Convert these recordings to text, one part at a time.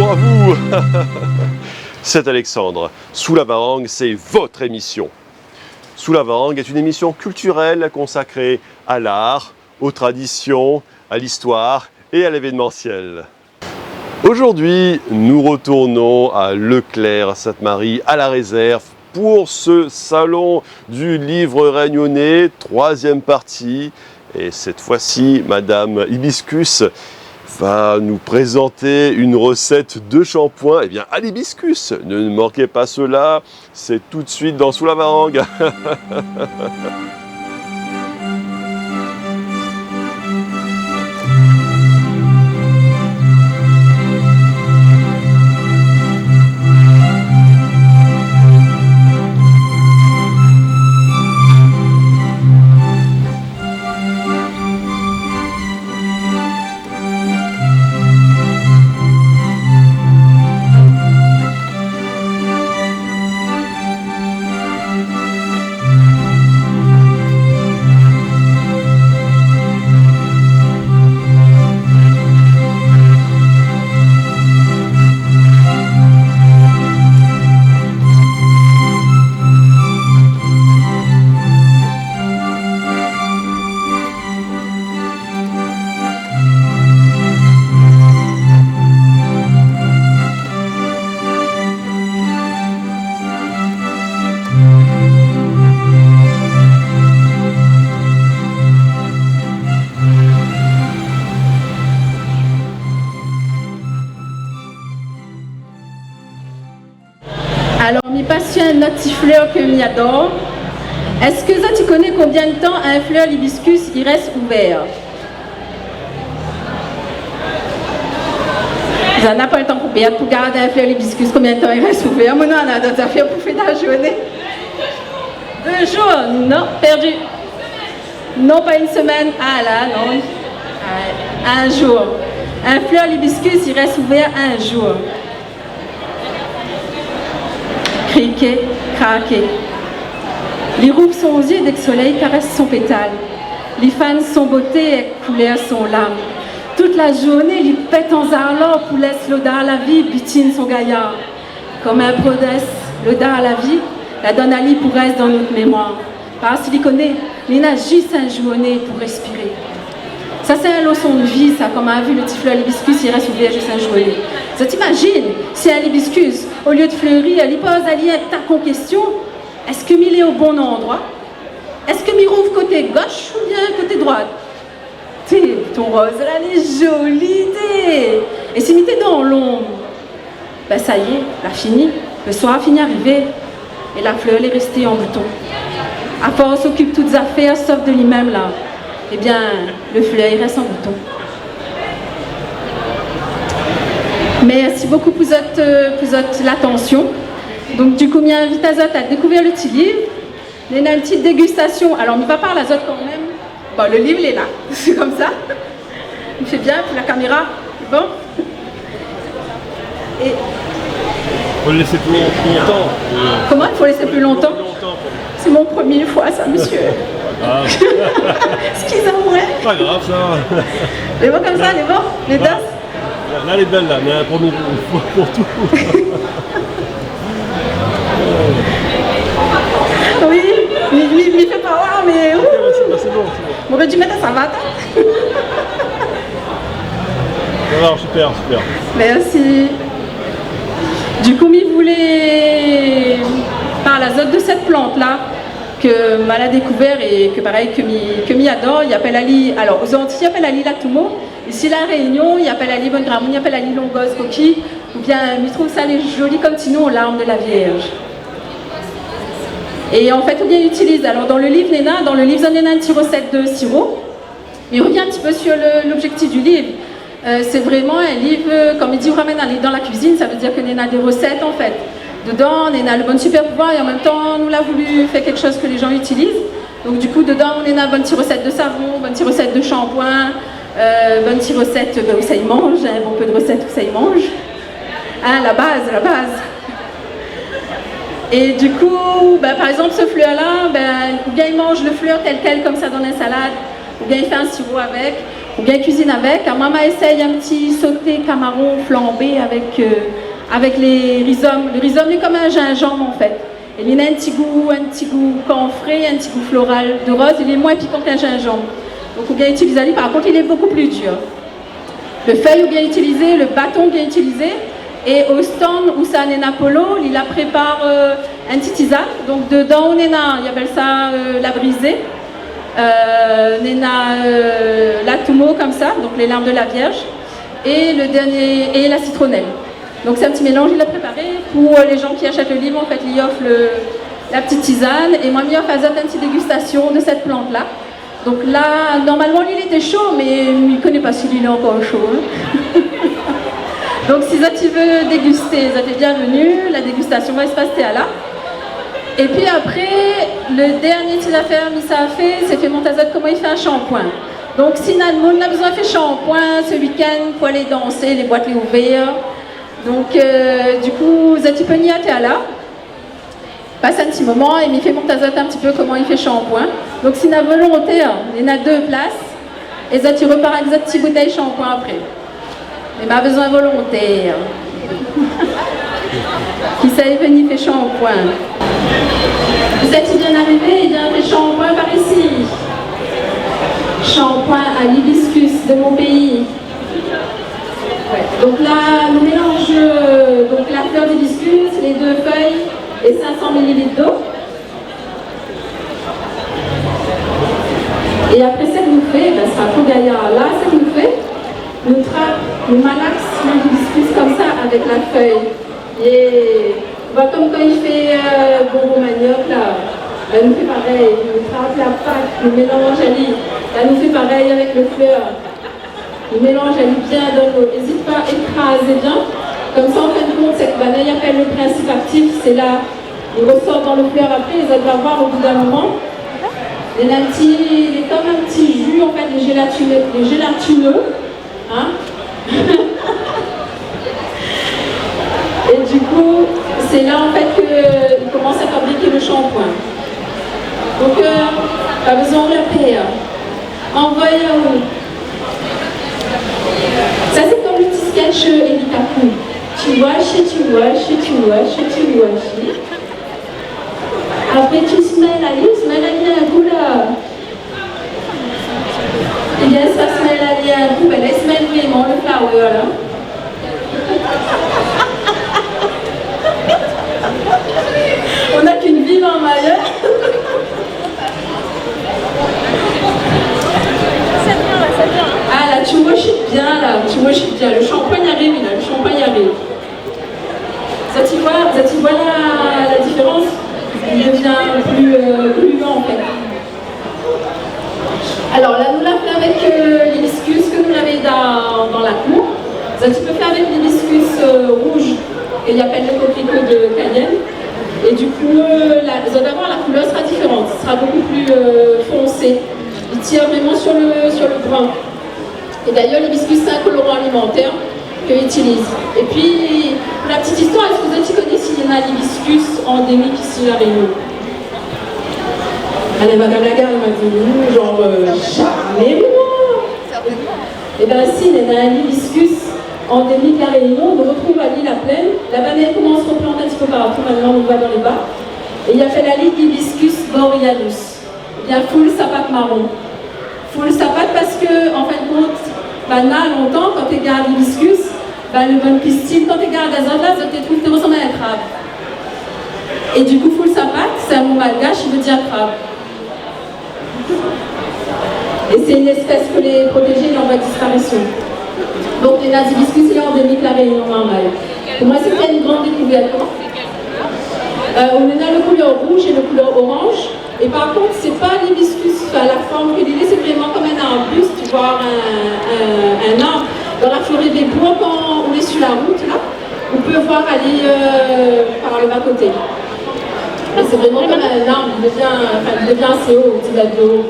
Bonjour à vous. C'est Alexandre. Sous la Varangue, c'est votre émission. Sous la Varangue est une émission culturelle consacrée à l'art, aux traditions, à l'histoire et à l'événementiel. Aujourd'hui, nous retournons à Leclerc, à Sainte-Marie, à la réserve pour ce salon du livre réunionnais, 3e partie. Et cette fois-ci, Madame Hibiscus va nous présenter une recette de shampoing. Eh bien, à l'hibiscus, ne manquez pas cela, c'est tout de suite dans Sous la Varangue. Alors, mi passionne notre petit fleur que m'y adore. Est-ce que ça, tu connais combien de temps un fleur l'hibiscus il reste ouvert? Ça n'a pas le temps pour garder un fleur l'hibiscus, combien de temps il reste ouvert? Maintenant, on a d'autres affaires pour faire la journée. 2 jours, non, perdu. Non, pas une semaine. Ah là, non. 1 jour. Un fleur l'hibiscus, il reste ouvert 1 jour. Criquet, craquet. Les roues sont aux yeux dès que le soleil caresse son pétale. Les fans sont beauté et couleur son larme. Toute la journée, les pète en zarlant pour laisser l'odeur à la vie, butine son gaillard. Comme un prodesse, l'odeur à la vie, la donne à lui pour rester dans notre mémoire. Parce qu'il connaît, il n'a juste un journée pour respirer. Ça, c'est une leçon de vie, ça, comme a vu le petit fleur l'hibiscus, il reste ouvert juste un journée. Ça t'imagine, si un hibiscus, au lieu de fleurir, elle y pose à lui ta question, est-ce que il est au bon endroit? Est-ce que il rouvre côté gauche ou bien côté droite? Ton rose, elle est jolie, Et si t'es dans l'ombre, ben ça y est, la fini. Le soir a fini arrivé et la fleur est restée en bouton. À force s'occupe toutes les affaires sauf de lui-même là. Eh bien, le fleur il reste en bouton. Merci beaucoup pour l'attention. Donc du coup, je m'invite à découvrir le petit livre. Il y a une petite dégustation. Alors, on va parler à Zot quand même. Bon, le livre, il est là. C'est comme ça. Il fait bien pour la caméra. Bon. Et... Il faut le laisser plus longtemps. Comment il faut laisser plus longtemps? C'est mon première fois, ça, monsieur. Excusez-moi. Pas grave, ça. Les mots comme ça, les mots, les tasses. Là, elle est belle, là, mais la première fois pour tout. Oui, il fait pas voir, mais... C'est bon. On aurait dû mettre à savate. Alors, super. Merci. Du coup, il voulait parler à Zot de cette plante-là, que mal a découvert et que pareil, que m'y adore. Il appelle Ali, alors aux Antilles, il appelle Ali Latumo. Ici, la Réunion, il appelle Ali Bonne Gramoun, il appelle Ali Longos Coquille. Ou bien, il trouve ça les joli comme sinon l'arme de la Vierge. Et en fait, on bien utilise. Alors, dans le livre Néna, on a une petite recette de sirop. Il revient un petit peu sur l'objectif du livre. C'est vraiment un livre, comme il dit, on ramène dans la cuisine, ça veut dire que Néna a des recettes en fait. Dedans, on a le bon super pouvoir et en même temps, on a voulu faire quelque chose que les gens utilisent. Donc du coup, dedans, on a une bonne petite recette de savon, bonne petite recette de shampoing, bonne petite recette où ça y mange, un bon peu de recettes où ça y mange. Hein, la base. Et du coup, par exemple, ce fleur-là, ou bien il mange le fleur tel quel, comme ça dans la salade, ou bien il fait un sirop avec, ou bien cuisine avec. Maman essaye un petit sauté camaron flambé avec les rhizomes. Le rhizome est comme un gingembre en fait. Il a un petit goût camphré, un petit goût floral de rose. Il est moins piquant qu'un gingembre. Donc, on bien utiliser lui. Par contre, il est beaucoup plus dur. Le feuille ou bien utilisé, le bâton bien utilisé. Et au stand où ça n'est Napolo, il la prépare un petit tisane. Donc, dedans, on a, il appelle ça la brisée. On a la tumo comme ça, donc les larmes de la Vierge. Et le dernier, et la citronnelle. Donc c'est un petit mélange, il a préparé pour les gens qui achètent le livre, en fait, il offre la petite tisane et moi, il offre une petite dégustation de cette plante-là. Donc là, normalement, lui, il était chaud, mais il ne connaît pas si il est encore chaud. Hein. Donc si tu veux déguster, tu es bienvenu, la dégustation va se passer à là. Et puis après, le dernier petit affaire, ça a fait, c'est fait Montazot comment il fait un shampoing. Donc si on a besoin de faire shampoing ce week-end pour aller danser, les boîtes les ouvertes. Donc, du coup, Zati Pony est là. Passe un petit moment et il fait Montazot un petit peu comment il fait shampoing. Donc, si on a volonté, il y en a 2 places. Et Zati repart avec cette petite bouteille shampoing après. Mais pas besoin de volonté. Qui sait venir faire shampoing. Vous êtes bien arrivé, il vient faire shampoing par ici. Shampoing à l'hibiscus de mon pays. Ouais. Donc là, on mélange donc la fleur d'hibiscus, les 2 feuilles et 500 ml d'eau. Et après, ça nous fait, ben, ça faut gaillard là, ça nous fait, nous trappe, nous malaxe l'hibiscus comme ça avec la feuille. Et on voit comme quand il fait bonbon manioc là, elle nous fait pareil, nous trappe la pâte, nous mélange à l'île, elle nous fait pareil avec le fleur. Le mélange, elle est bien dans l'eau. N'hésite pas à écraser bien. Comme ça, en fin de compte, cette banane appelle le principe actif. C'est là, il ressort dans le fleur après, ils doivent voir au bout d'un moment. Il est comme un petit jus, en fait, les gélatineux. Hein. Et du coup, c'est là, en fait, qu'il commence à fabriquer le shampoing. Donc, pas besoin de la paix. Envoyez-vous. Ça c'est comme le petit sketch Elitaku. Tu washi. Après tu smell un goût là. Et bien ça smell un goût, ben elle smell vraiment le flower là. On n'a qu'une ville en Mayotte. Ah là, tu worship bien là, le champagne arrive là, le champagne arrive. Ça tu vois la différence? Il devient plus gluant en fait. Alors là, nous l'avons fait avec l'hibiscus que nous l'avons dans la cour. Ça tu peux faire avec l'hibiscus rouge, qu'il appelle le coquelicot de Cayenne. Et du coup, d'abord la couleur sera différente, ce sera beaucoup plus foncé. Il tire vraiment sur le brun. Et d'ailleurs, l'hibiscus, c'est un colorant alimentaire qu'ils utilisent. Et puis, pour la petite histoire, est-ce que vous connaissez s'il y en a l'hibiscus endémique ici à La Réunion? Allez, madame Lagarde m'a dit, genre, jamais moi. Et bien, si, il y en a un hibiscus endémique à La Réunion, on le retrouve à l'île à Plaine. La banane commence à se replanter un petit peu partout, maintenant on le voit dans les bas. Et il a fait la ligne d'hibiscus borealus. Il y a full sapate marron. Full sapate parce que, en fin de compte, là, longtemps, quand tu gardes l'hibiscus, le bon pistil, quand tu gardes la zone-là, tu ressembles à un crabe. Et du coup, full sapate, c'est un mot malgache, il veut dire crabe. Et c'est une espèce que les protégés en voie de disparition. Donc, les hibiscus, il est endémique la Réunion en Maille. Pour moi, c'était une grande découverte. On a le couleur rouge et le couleur orange. Et par contre, c'est pas l'hibiscus, la forme qu'il est, c'est vraiment comme un arbuste, voire un arbre. Dans la forêt des bois, quand on est sur la route, là, on peut voir aller par le bas-côté. Mais c'est vraiment comme un arbre, il devient assez haut, il va de haut.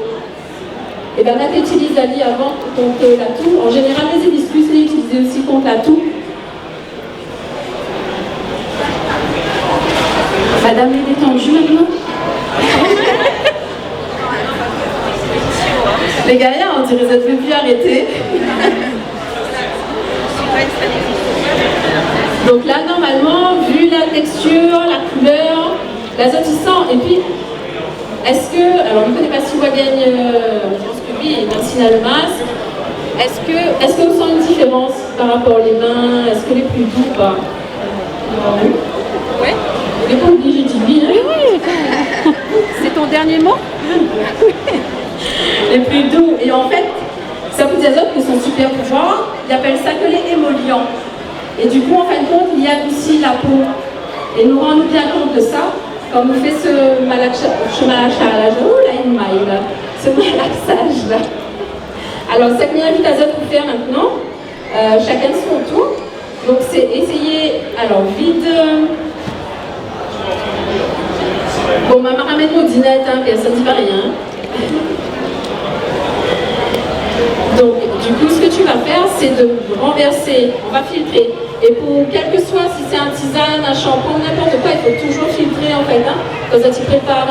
Et bien, on utilise la lie avant contre la toux. En général, les hibiscus, ils utilisent aussi contre la toux. Madame est détendue maintenant. Les gars, on dirait que vous ne pouvez plus arrêter. Donc là, normalement, vu la texture, la couleur, l'azotissant, et puis, est-ce que, alors je ne connais pas si on gagne, je pense que oui, merci Nalmas, est-ce que vous sentez une différence par rapport aux vins? Est-ce que les plus doux ou pas? Oui. On n'est pas obligé de dire oui, hein? Oui. C'est ton dernier mot? Les plus doux. Et en fait, certains azotes qui sont super pouvoirs, ils appellent ça que les émollients. Et du coup, en fin de compte, il adoucit la peau. Et nous rendons bien compte de ça quand on fait ce malaxage, ce malaxage là. Alors, cette minute azote pour faire maintenant, chacun son tour. Donc, c'est essayer, alors vide. Bon, maman ramène nos dinettes, hein, personne ne dit pas rien. Donc, du coup, ce que tu vas faire, c'est de renverser, on va filtrer. Et pour quel que soit, si c'est un tisane, un shampoing, n'importe quoi, il faut toujours filtrer en fait. Hein. Quand tu prépares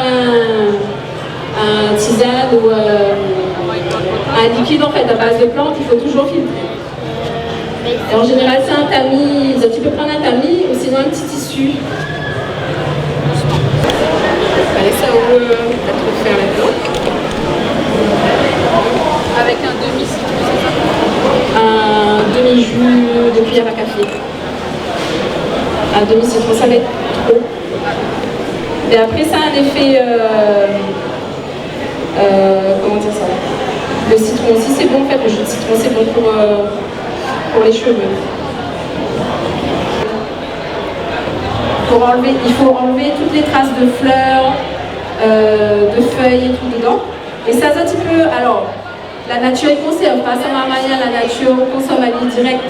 un tisane ou un liquide en fait à base de plantes, il faut toujours filtrer. Et en général, c'est un tamis, tu peux prendre un tamis ou sinon un petit tissu. Allez, ça ouvre peut-être faire là-dedans. Avec un demi-citron, un demi-jus de cuillère à café. Un demi-citron, ça va être trop. Et après, ça a un effet... comment dire ça? Le citron aussi, c'est bon en fait. Le jus de citron, c'est bon pour les cheveux. Il faut enlever toutes les traces de fleurs, de feuilles et tout dedans. Et ça, un petit peu... Alors, la nature est conserve, pas ça m'a rien, la nature consomme à l'île direct.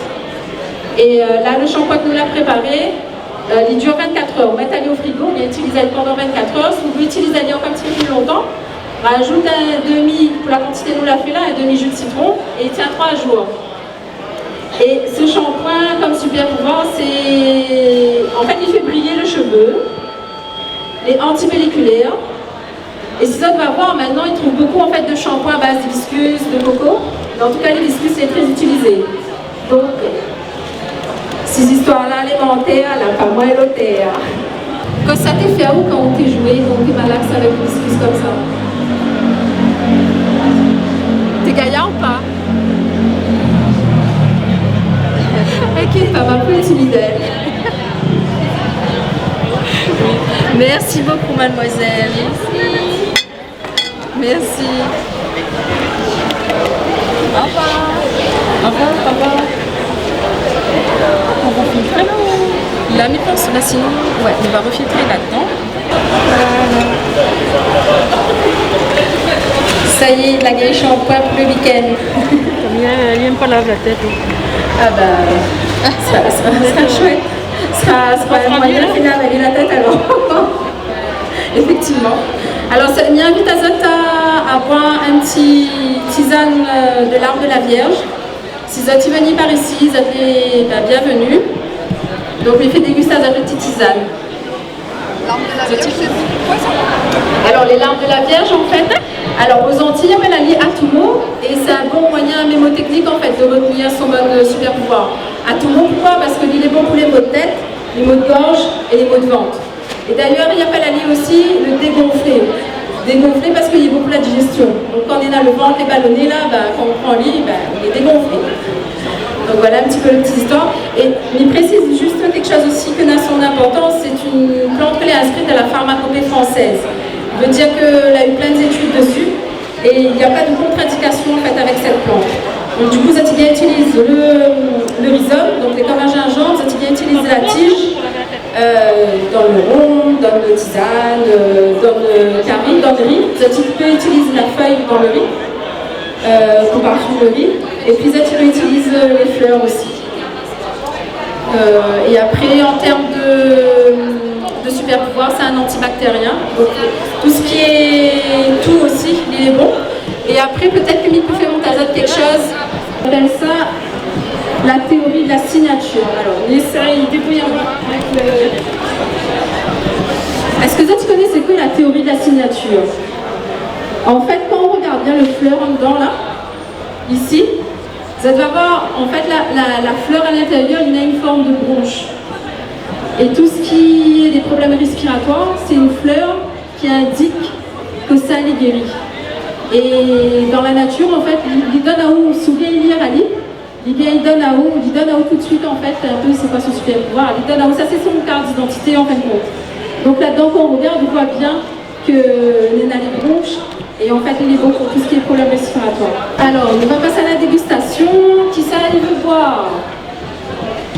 Et là, le shampoing que nous l'a préparé, il dure 24 heures. On met aller au frigo, on l'utilise pendant 24 heures. Si vous voulez utiliser encore un petit peu plus longtemps, rajoute un demi, pour la quantité que nous l'a fait là, un demi-jus de citron, et il tient 3 jours. Et ce shampoing, comme super pouvoir, c'est... En fait, il fait briller le cheveu, les antipelliculaires. Et si ça va voir, maintenant, ils trouvent beaucoup en fait, de shampoings à base d'hibiscus, de coco. Mais en tout cas, l'hibiscus est très utilisé. Donc, ces histoires-là alimentaires, là, pas moi et l'autre. Quand ça t'est fait à où quand on t'est joué, quand on t'est malaxe avec l'hibiscus comme ça? T'es gaillard ou pas? Ok, ça va plus timide. Merci beaucoup, mademoiselle. Merci. Au revoir. Au revoir, au revoir. On va filtrer là. La mi-pense là, sinon, ouais, on va refiltrer là-dedans. Ça y est, la gueule shampoing pour le week-end. Elle vient pas laver la tête. Ah bah, ça sera chouette. Ça sera un moyen de finir avec la tête alors. Effectivement. Alors, ça m'invite à boire un petit tisane de l'arbre de la Vierge. Si vous êtes venus par ici, vous êtes les bienvenus. Donc, il fait dégustation de petite tisane. L'arbre de la Vierge, c'est quoi ça? Alors, les larmes de la Vierge, en fait, alors aux Antilles, on la lit Atumo, et c'est un bon moyen mémotechnique, en fait, de retenir son bon super pouvoir. Atumo, pourquoi? Parce que il est bon pour les maux de tête, les maux de gorge et les maux de ventre. Et d'ailleurs, il appelle à lui aussi le dégonflé. Dégonflé parce qu'il y a beaucoup de la digestion. Donc quand on est là, le ventre est ballonné, là, quand on prend lit, il est dégonflé. Donc voilà un petit peu la petite histoire. Et il précise juste quelque chose aussi que n'a son importance, c'est une plante qui est inscrite à la pharmacopée française. Ça veut dire qu'elle a eu plein d'études dessus et il n'y a pas de contre-indication en fait avec cette plante. Donc du coup, Zatiga utilise le rhizome, donc les comme un gingembre, Zatiga utilise la tige dans le rond, dans le tisane, dans le curry, dans le riz. Zatiga utilise la feuille dans le riz, pour parfumer le riz. Et puis Zatiga utilise les fleurs aussi. Et après, en termes de super pouvoir, c'est un antibactérien. Donc, tout ce qui est tout aussi, il est bon. Et après, peut-être que Mick peut faire monter quelque chose. On appelle ça la théorie de la signature. Alors, il essaye, débrouille un peu. Est-ce que ça, tu connais c'est quoi la théorie de la signature? En fait, quand on regarde bien le fleur en dedans là, ici. Vous allez voir, en fait, la fleur à l'intérieur, il a une forme de bronche. Et tout ce qui est des problèmes respiratoires, c'est une fleur qui indique que ça les guérit. Et dans la nature, en fait, il donne à où souviens lire à lui. Il donne à où tout de suite, en fait, un peu, c'est pas son super pouvoir. Il donne à où, ça c'est son carte d'identité en fin de compte. Donc là-dedans, quand on regarde, on voit bien que Léna les bronches. Et en fait, il est bon pour tout ce qui est problème respiratoire. Alors, on va passer à la dégustation. Qui ça, il veut boire?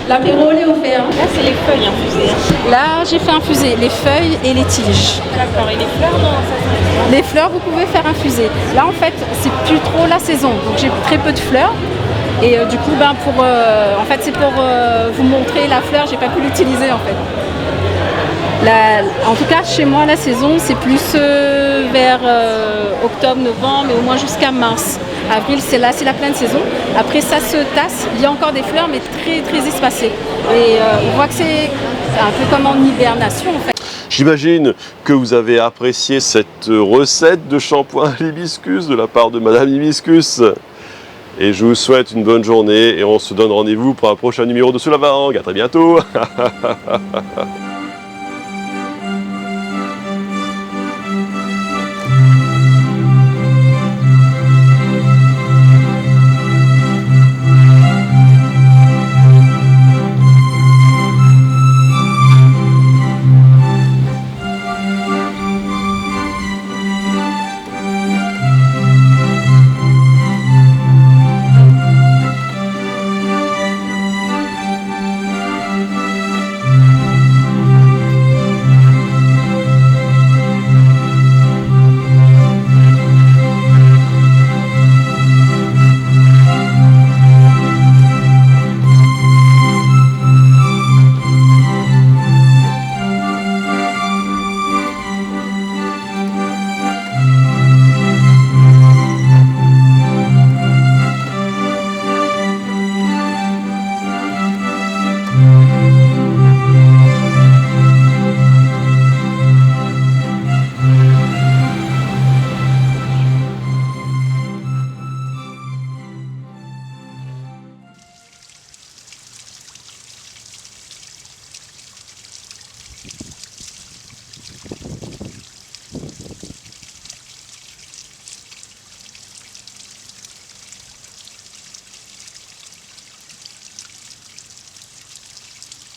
L'apéro, est offert. Là, c'est les feuilles infusées. Là, j'ai fait infuser les feuilles et les tiges. D'accord, et les fleurs, non, ça Les fleurs, vous pouvez faire infuser. Là, en fait, c'est plus trop la saison. Donc, j'ai très peu de fleurs. Et du coup, en fait, c'est pour vous montrer la fleur. J'ai pas pu l'utiliser, en fait. En tout cas, chez moi, la saison, c'est plus vers octobre, novembre, mais au moins jusqu'à mars. Avril, c'est la pleine saison. Après, ça se tasse. Il y a encore des fleurs, mais très, très espacées. Et on voit que c'est un peu comme en hibernation, en fait. J'imagine que vous avez apprécié cette recette de shampoing à l'hibiscus de la part de Madame Hibiscus. Et je vous souhaite une bonne journée et on se donne rendez-vous pour un prochain numéro de Sous la Varangue. À très bientôt.